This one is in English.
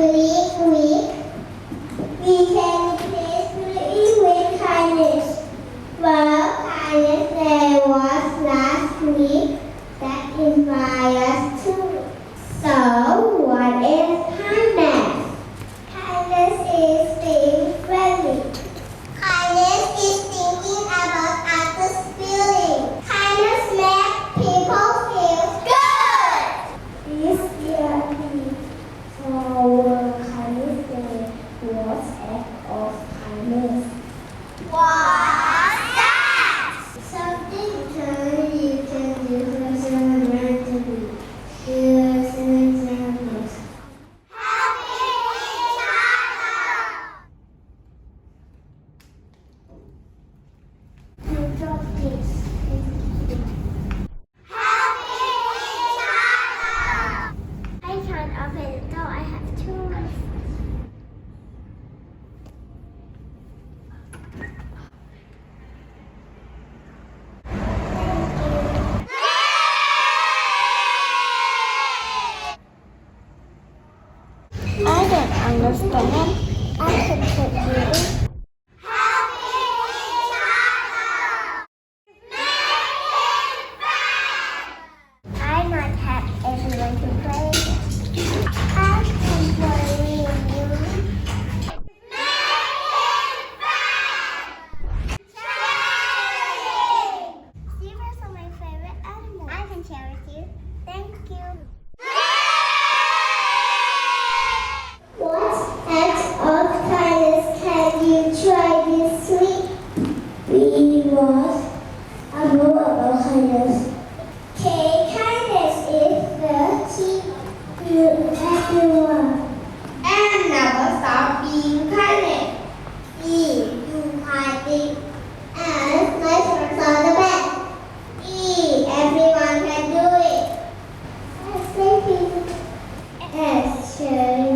week, we can replace bullying with kindness. Well, kindness there was last week that inspired us too. So, what is kindness? Kindness is being friendly. Kindness is thinking about others' feelings. Kindness makes people feel good. This year, for World Kindness Day was act of kindness. What's that? Something you can do for someone to be. Here's an example. Helping each other. You drop this. Helping each other. I can't open the door. I have tools. I don't understand. I can help you. Helping each other. Making friends. I not have anyone to play with. I can play with you. Making friends. Sharing. Zebras are my favorite animal. I can share with you. Thank you. What acts of kindness can you try this week? We was a rule of kindness. Kindness is the key to everyone. And never stop being kindness. Do kind things. And nice words are the best. Everyone can do it. As sharing.